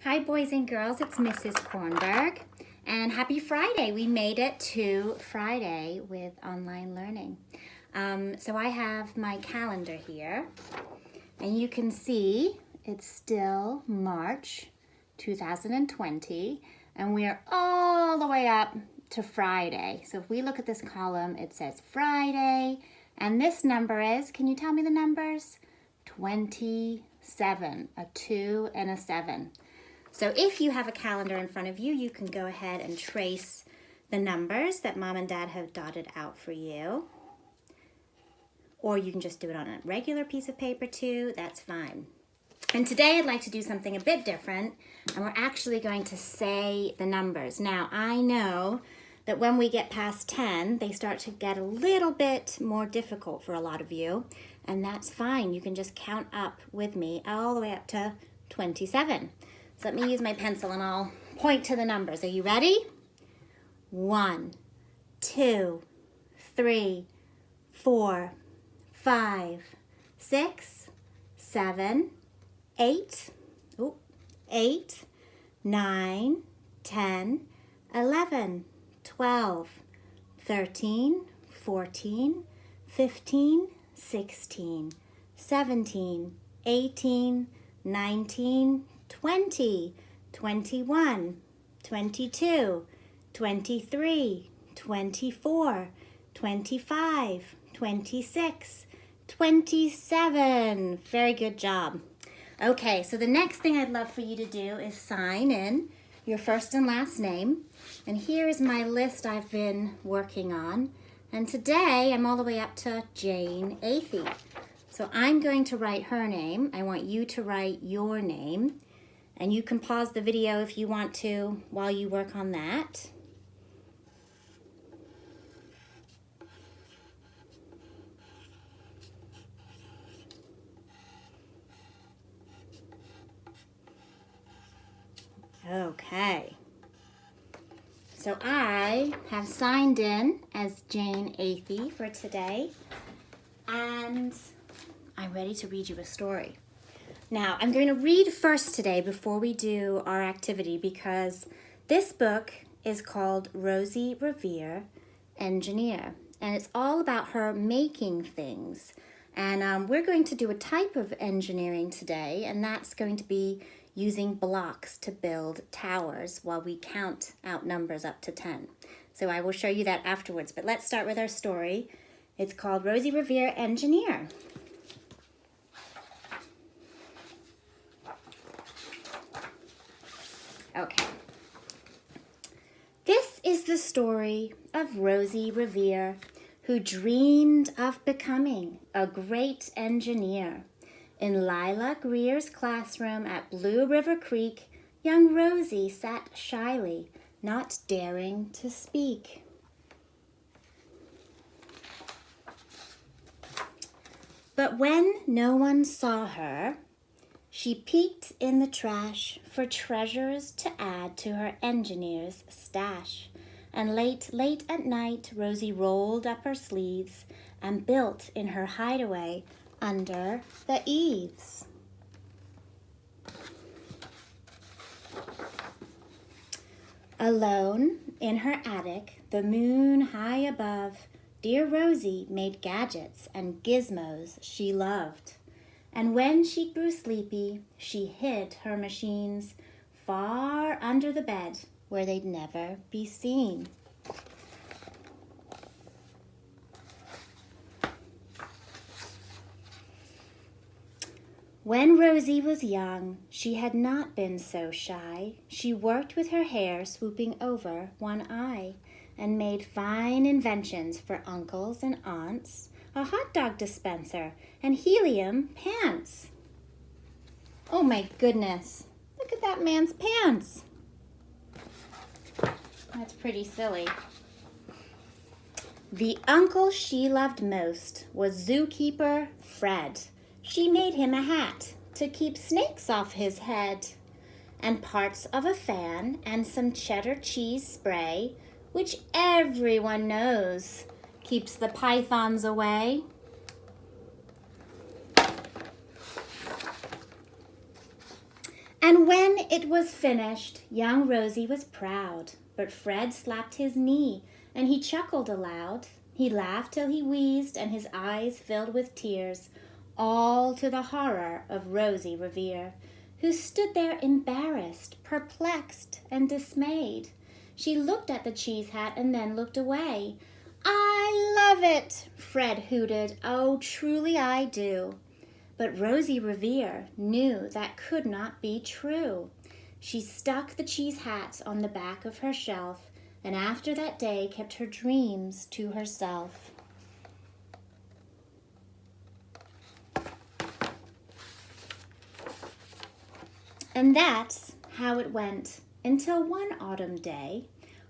Hi boys and girls, it's Mrs. Kornberg, and happy Friday. We made it to Friday with online learning. So I have my calendar here, and you can see it's still March 2020, and we are all the way up to Friday. So if we look at this column, it says Friday, and this number is, can you tell me the numbers? 27, a 2 and a 7. So if you have a calendar in front of you, you can go ahead and trace the numbers that Mom and Dad have dotted out for you. Or you can just do it on a regular piece of paper too, that's fine. And today I'd like to do something a bit different, and we're actually going to say the numbers. Now, I know that when we get past 10, they start to get a little bit more difficult for a lot of you, and that's fine. You can just count up with me all the way up to 27. So let me use my pencil and I'll point to the numbers. Are you ready? 1, 2, 3, 4, 5, 6, 7, 8, 8, 9, 10, 11, 12, 13, 14, 15, 16, 17, 18, 19, 20, 21, 22, 23, 24, 25, 26, 27. Very good job. Okay, so the next thing I'd love for you to do is sign in your first and last name. And here's my list I've been working on. And today I'm all the way up to Jane Athey. So I'm going to write her name. I want you to write your name. And you can pause the video if you want to while you work on that. Okay. So I have signed in as Jane Athey for today, and I'm ready to read you a story. Now, I'm going to read first today before we do our activity because this book is called Rosie, Revere, Engineer, and it's all about her making things. And we're going to do a type of engineering today, and that's going to be using blocks to build towers while we count out numbers up to 10. So I will show you that afterwards, but let's start with our story. It's called Rosie, Revere, Engineer. Okay. This is the story of Rosie Revere, who dreamed of becoming a great engineer. In Lila Greer's classroom at Blue River Creek, young Rosie sat shyly, not daring to speak. But when no one saw her, she peeked in the trash for treasures to add to her engineer's stash. And late at night, Rosie rolled up her sleeves and built in her hideaway under the eaves. Alone in her attic, the moon high above, dear Rosie made gadgets and gizmos she loved. And when she grew sleepy, she hid her machines far under the bed where they'd never be seen. When Rosie was young, she had not been so shy. She worked with her hair swooping over one eye and made fine inventions for uncles and aunts, a hot dog dispenser, and helium pants. Oh my goodness, look at that man's pants. That's pretty silly. The uncle she loved most was zookeeper Fred. She made him a hat to keep snakes off his head, and parts of a fan and some cheddar cheese spray, which everyone knows keeps the pythons away. And when it was finished, young Rosie was proud, but Fred slapped his knee, and he chuckled aloud. He laughed till he wheezed, and his eyes filled with tears, all to the horror of Rosie Revere, who stood there embarrassed, perplexed, and dismayed. She looked at the cheese hat and then looked away. "I love it," Fred hooted. "Oh, truly I do." But Rosie Revere knew that could not be true. She stuck the cheese hat on the back of her shelf, and after that day kept her dreams to herself. And that's how it went until one autumn day,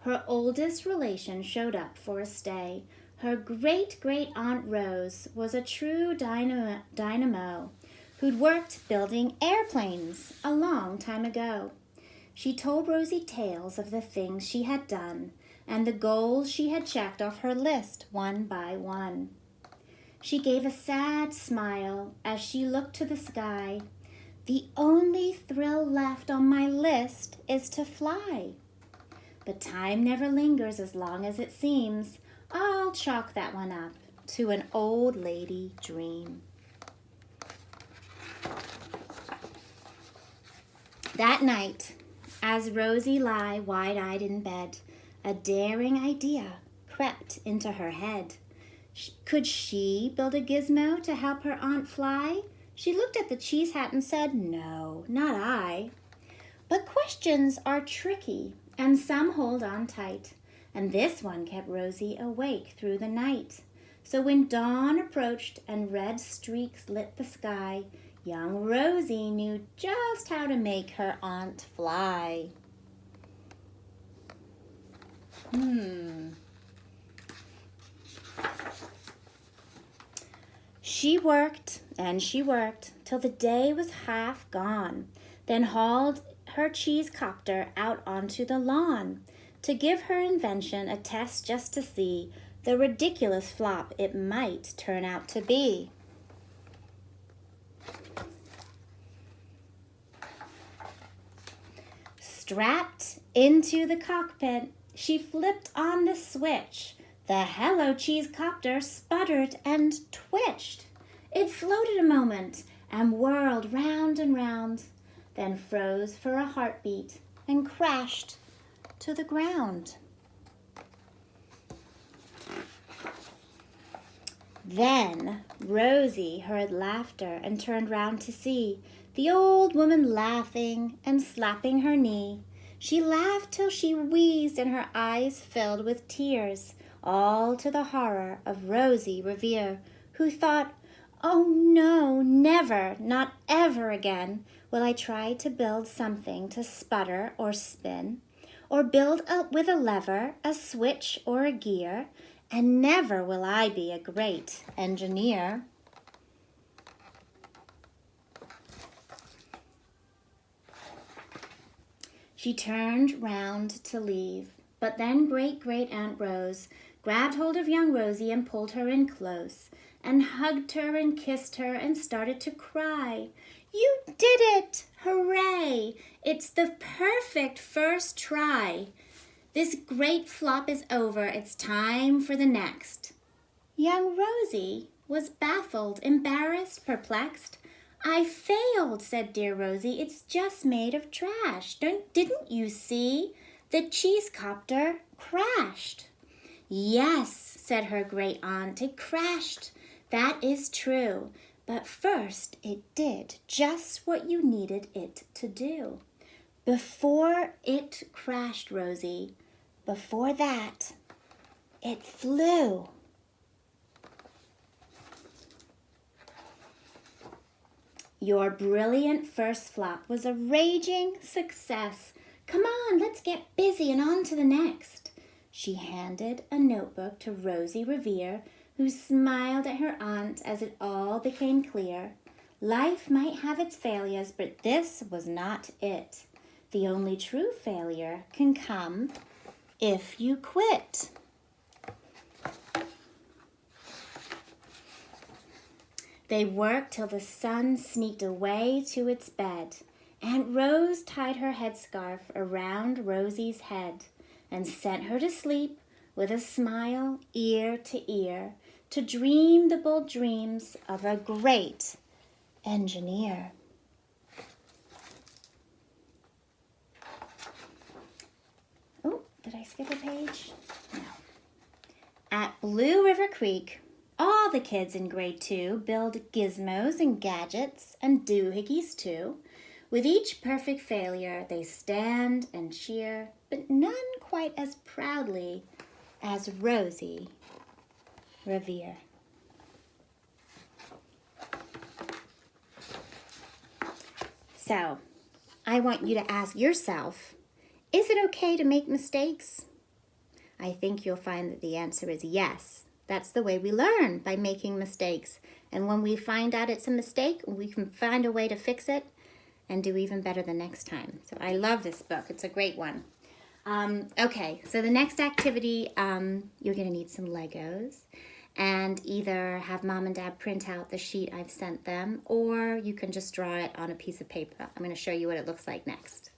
her oldest relation showed up for a stay. Her great-great-aunt Rose was a true dynamo who'd worked building airplanes a long time ago. She told Rosie tales of the things she had done and the goals she had checked off her list one by one. She gave a sad smile as she looked to the sky. "The only thrill left on my list is to fly. But time never lingers as long as it seems. I'll chalk that one up to an old lady dream." That night, as Rosie lay wide-eyed in bed, a daring idea crept into her head. Could she build a gizmo to help her aunt fly? She looked at the cheese hat and said, "No, not I." But questions are tricky, and some hold on tight, and this one kept Rosie awake through the night. So when dawn approached and red streaks lit the sky, young Rosie knew just how to make her aunt fly. She worked and she worked till the day was half gone, then hauled her cheese copter out onto the lawn to give her invention a test just to see the ridiculous flop it might turn out to be. Strapped into the cockpit, she flipped on the switch. The Hello Cheese copter sputtered and twitched. It floated a moment and whirled round and round, then froze for a heartbeat and crashed to the ground. Then Rosie heard laughter and turned round to see the old woman laughing and slapping her knee. She laughed till she wheezed and her eyes filled with tears, all to the horror of Rosie Revere, who thought, "Oh no, never, not ever again will I try to build something to sputter or spin, or build with a lever, a switch, or a gear, and never will I be a great engineer." She turned round to leave, but then Great-Great-Aunt Rose grabbed hold of young Rosie and pulled her in close, and hugged her and kissed her and started to cry. "You did it! Hooray! It's the perfect first try. This great flop is over. It's time for the next." Young Rosie was baffled, embarrassed, perplexed. "I failed," said dear Rosie. "It's just made of trash. Didn't you see? The cheese copter crashed." "Yes," said her great aunt, "it crashed. That is true. But first it did just what you needed it to do. Before it crashed, Rosie, before that, it flew." "Your brilliant first flop was a raging success. Come on, let's get busy and on to the next." She handed a notebook to Rosie Revere, who smiled at her aunt as it all became clear. Life might have its failures, but this was not it. The only true failure can come if you quit. They worked till the sun sneaked away to its bed. Aunt Rose tied her headscarf around Rosie's head and sent her to sleep with a smile ear to ear to dream the bold dreams of a great engineer. Oh, did I skip a page? No. At Blue River Creek, all the kids in grade 2 build gizmos and gadgets and doohickeys too. With each perfect failure, they stand and cheer, but none quite as proudly as Rosie Revere. So, I want you to ask yourself, is it okay to make mistakes? I think you'll find that the answer is yes. That's the way we learn, by making mistakes. And when we find out it's a mistake, we can find a way to fix it and do even better the next time. So I love this book. It's a great one. Okay, so the next activity, you're going to need some Legos. And either have Mom and Dad print out the sheet I've sent them, or you can just draw it on a piece of paper. I'm going to show you what it looks like next.